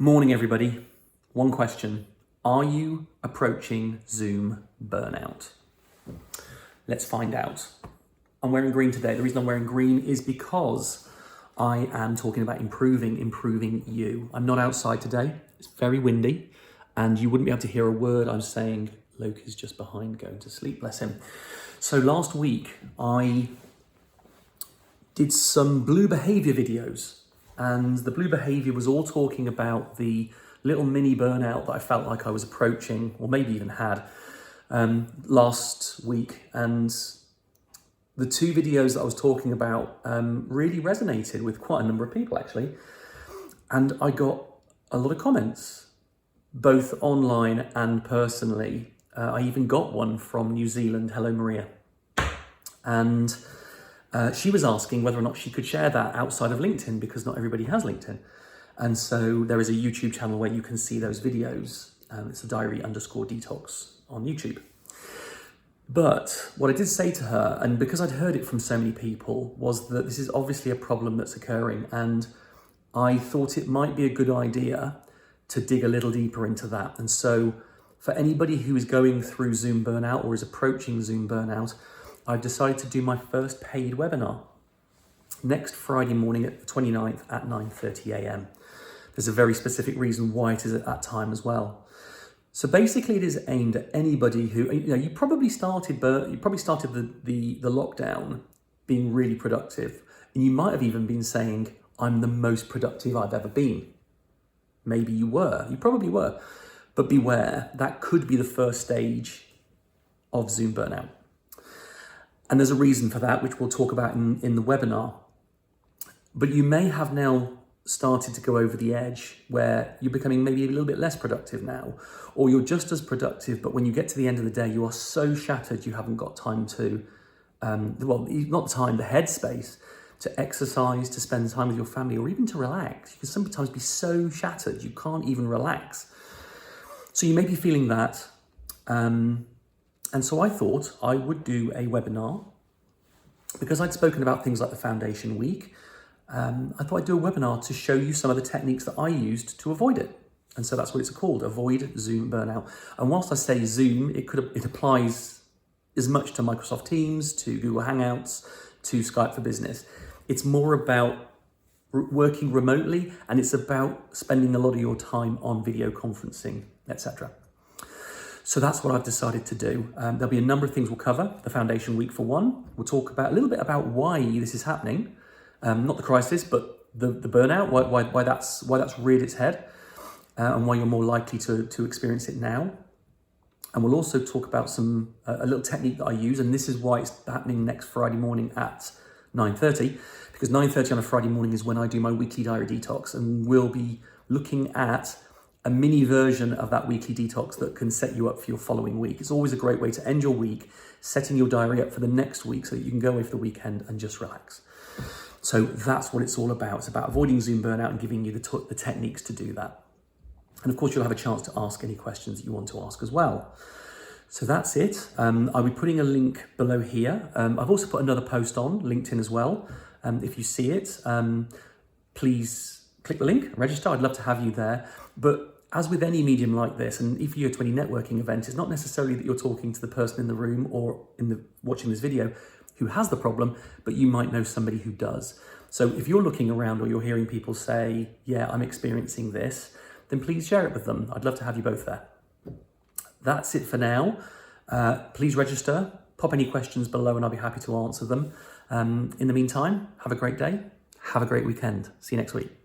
Morning, everybody. One question. Are you approaching Zoom burnout? Let's find out. I'm wearing green today. The reason I'm wearing green is because I am talking about improving you. I'm not outside today. It's very windy and you wouldn't be able to hear a word I'm saying. Luke is just behind going to sleep, bless him. So last week I did some blue behavior videos. And the blue behavior was all talking about the little mini burnout that I felt like I was approaching, or maybe even had, last week. And the two videos that I was talking about really resonated with quite a number of people, actually. And I got a lot of comments, both online and personally. I even got one from New Zealand. Hello, Maria. And she was asking whether or not she could share that outside of LinkedIn because not everybody has LinkedIn. And so there is a YouTube channel where you can see those videos. It's a diary_detox on YouTube. But what I did say to her, and because I'd heard it from so many people, was that this is obviously a problem that's occurring. And I thought it might be a good idea to dig a little deeper into that. And so for anybody who is going through Zoom burnout or is approaching Zoom burnout, I've decided to do my first paid webinar next Friday morning at the 29th at 9:30 a.m. There's a very specific reason why it is at that time as well. So basically it is aimed at anybody who, you probably started the lockdown being really productive. And you might have even been saying, I'm the most productive I've ever been. Maybe you probably were. But beware, that could be the first stage of Zoom burnout. And there's a reason for that, which we'll talk about in the webinar. But you may have now started to go over the edge where you're becoming maybe a little bit less productive now, or you're just as productive, but when you get to the end of the day, you are so shattered you haven't got time to, not time, the headspace to exercise, to spend time with your family, or even to relax. You can sometimes be so shattered you can't even relax. So you may be feeling that. And so I thought I would do a webinar because I'd spoken about things like the Foundation Week. I thought I'd do a webinar to show you some of the techniques that I used to avoid it. And so that's what it's called, Avoid Zoom Burnout. And whilst I say Zoom, it applies as much to Microsoft Teams, to Google Hangouts, to Skype for Business. It's more about working remotely, and it's about spending a lot of your time on video conferencing, etc. So that's what I've decided to do. There'll be a number of things we'll cover. The Foundation Week for one. We'll talk about a little bit about why this is happening. Not the crisis, but the burnout, why that's reared its head, and why you're more likely to experience it now. And we'll also talk about a little technique that I use, and this is why it's happening next Friday morning at 9:30, because 9:30 on a Friday morning is when I do my weekly diary detox, and we'll be looking at a mini version of that weekly detox that can set you up for your following week. It's always a great way to end your week, setting your diary up for the next week so that you can go away for the weekend and just relax. So that's what it's all about. It's about avoiding Zoom burnout and giving you the techniques to do that. And of course, you'll have a chance to ask any questions that you want to ask as well. So that's it. I'll be putting a link below here. I've also put another post on LinkedIn as well. If you see it, please click the link, register. I'd love to have you there. But as with any medium like this, and if you're to any networking event, it's not necessarily that you're talking to the person in the room or watching this video who has the problem, but you might know somebody who does. So if you're looking around or you're hearing people say, yeah, I'm experiencing this, then please share it with them. I'd love to have you both there. That's it for now. Please register, pop any questions below and I'll be happy to answer them. In the meantime, have a great day. Have a great weekend. See you next week.